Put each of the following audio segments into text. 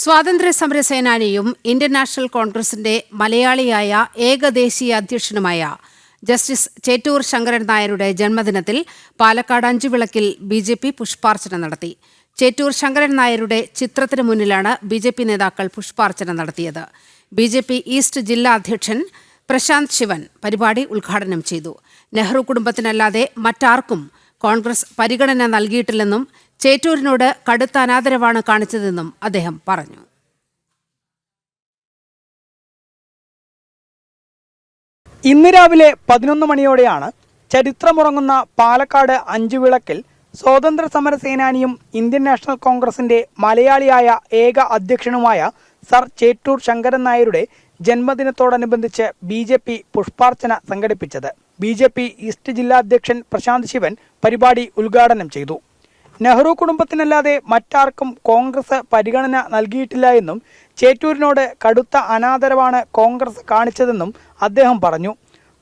സ്വാതന്ത്ര്യ സമര സേനാനിയും Indian national കോൺഗ്രസിന്റെ മലയാളിയായ ഏകദേശീയ അധ്യക്ഷനുമായ ജസ്റ്റിസ് ചേറ്റൂർ ശങ്കരൻ നായരുടെ ജന്മദിനത്തിൽ പാലക്കാട് അഞ്ചുവിളക്കിൽ ബിജെപി പുഷ്പാർച്ചന നടത്തി. ചേറ്റൂർ ശങ്കരൻ നായരുടെ ചിത്രത്തിന് മുന്നിലാണ് ബിജെപി നേതാക്കൾ പുഷ്പാർച്ചന നടത്തിയത്. ബിജെപി ഈസ്റ്റ് ജില്ലാ അധ്യക്ഷൻ പ്രശാന്ത് ശിവൻ പരിപാടി ഉദ്ഘാടനം ചെയ്തു. നെഹ്റു കുടുംബത്തിനല്ലാതെ മറ്റാർക്കും കോൺഗ്രസ് പരിഗണന നൽകിയിട്ടില്ലെന്നും ചേറ്റൂരിനോട് കടുത്ത അനാദരവാണ് കാണിച്ചതെന്നും അദ്ദേഹം പറഞ്ഞു. ഇന്ന് രാവിലെ 11 മണിയോടെയാണ് ചരിത്രമുറങ്ങുന്ന പാലക്കാട് അഞ്ചുവിളക്കിൽ സ്വാതന്ത്ര്യ സമര സേനാനിയും ഇന്ത്യൻ നാഷണൽ കോൺഗ്രസിന്റെ മലയാളിയായ ഏക അധ്യക്ഷനുമായ സർ ചേറ്റൂർ ശങ്കരൻ നായരുടെ ജന്മദിനത്തോടനുബന്ധിച്ച് ബിജെപി പുഷ്പാർച്ചന സംഘടിപ്പിച്ചത്. ബിജെപി ഈസ്റ്റ് ജില്ലാ അധ്യക്ഷൻ പ്രശാന്ത് ശിവൻ പരിപാടി ഉദ്ഘാടനം ചെയ്തു. നെഹ്റു കുടുംബത്തിനല്ലാതെ മറ്റാർക്കും കോൺഗ്രസ് പരിഗണന നൽകിയിട്ടില്ല എന്നും ചേറ്റൂരിനോട് കടുത്ത അനാദരവാണ് കോൺഗ്രസ് കാണിച്ചതെന്നും അദ്ദേഹം പറഞ്ഞു.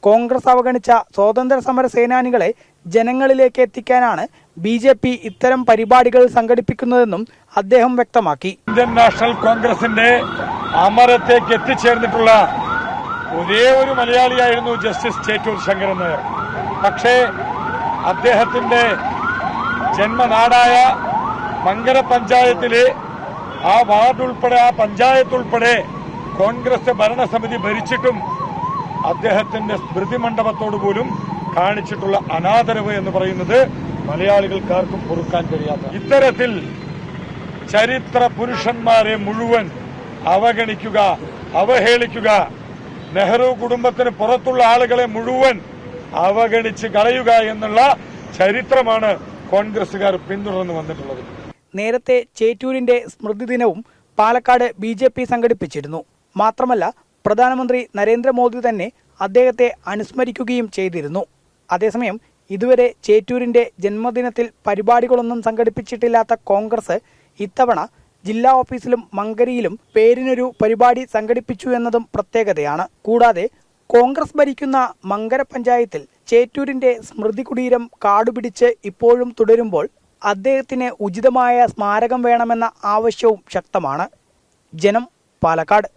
കോൺഗ്രസ് അവഗണിച്ച സ്വാതന്ത്ര്യ സമര സേനാനികളെ ജനങ്ങളിലേക്ക് എത്തിക്കാനാണ് ബിജെപി ഇത്തരം പരിപാടികൾ സംഘടിപ്പിക്കുന്നതെന്നും അദ്ദേഹം വ്യക്തമാക്കി. ഇന്ത്യൻ നാഷണൽ കോൺഗ്രസിന്റെ അമരത്തേക്ക് എത്തിച്ചേർന്നിട്ടുള്ള ഒരേ ഒരു മലയാളിയായിരുന്നു ജസ്റ്റിസ് ചേറ്റൂർ ശങ്കരൻ നായർ. പക്ഷേ അദ്ദേഹത്തിന്റെ ജന്മനാടായ മങ്കര പഞ്ചായത്തിലെ ആ വാർഡ് ഉൾപ്പെടെ ആ പഞ്ചായത്ത് ഉൾപ്പെടെ കോൺഗ്രസ് ഭരണസമിതി ഭരിച്ചിട്ടും അദ്ദേഹത്തിന്റെ സ്മൃതി മണ്ഡപത്തോടു പോലും കാണിച്ചിട്ടുള്ള അനാദരവ് എന്ന് പറയുന്നത് മലയാളികൾക്കാർക്കും പൊറുക്കാൻ കഴിയാത്ത, ഇത്തരത്തിൽ ചരിത്ര പുരുഷന്മാരെ മുഴുവൻ അവഗണിക്കുക, അവഹേളിക്കുക, നെഹ്റു കുടുംബത്തിന് പുറത്തുള്ള ആളുകളെ മുഴുവൻ അവഗണിച്ച് കളയുക എന്നുള്ള ചരിത്രമാണ് കോൺഗ്രസുകാർ പിന്തുടർന്നു വന്നിട്ടുള്ളത്. നേരത്തെ ചേറ്റൂരിന്റെ സ്മൃതി ദിനവും പാലക്കാട് ബിജെപി സംഘടിപ്പിച്ചിരുന്നു. മാത്രമല്ല പ്രധാനമന്ത്രി നരേന്ദ്രമോദി തന്നെ അദ്ദേഹത്തെ അനുസ്മരിക്കുകയും ചെയ്തിരുന്നു. അതേസമയം ഇതുവരെ ചേറ്റൂരിന്റെ ജന്മദിനത്തിൽ പരിപാടികളൊന്നും സംഘടിപ്പിച്ചിട്ടില്ലാത്ത കോൺഗ്രസ് ഇത്തവണ ജില്ലാ ഓഫീസിലും മങ്കരയിലും പേരിനൊരു പരിപാടി സംഘടിപ്പിച്ചു എന്നതും പ്രത്യേകതയാണ്. കൂടാതെ കോൺഗ്രസ് ഭരിക്കുന്ന മങ്കര പഞ്ചായത്തിൽ ചേറ്റൂരിന്റെ സ്മൃതി കുടീരം കാടുപിടിച്ച് ഇപ്പോഴും തുടരുമ്പോൾ അദ്ദേഹത്തിന് ഉചിതമായ സ്മാരകം വേണമെന്ന ആവശ്യവും ശക്തമാണ്. ജനം, പാലക്കാട്.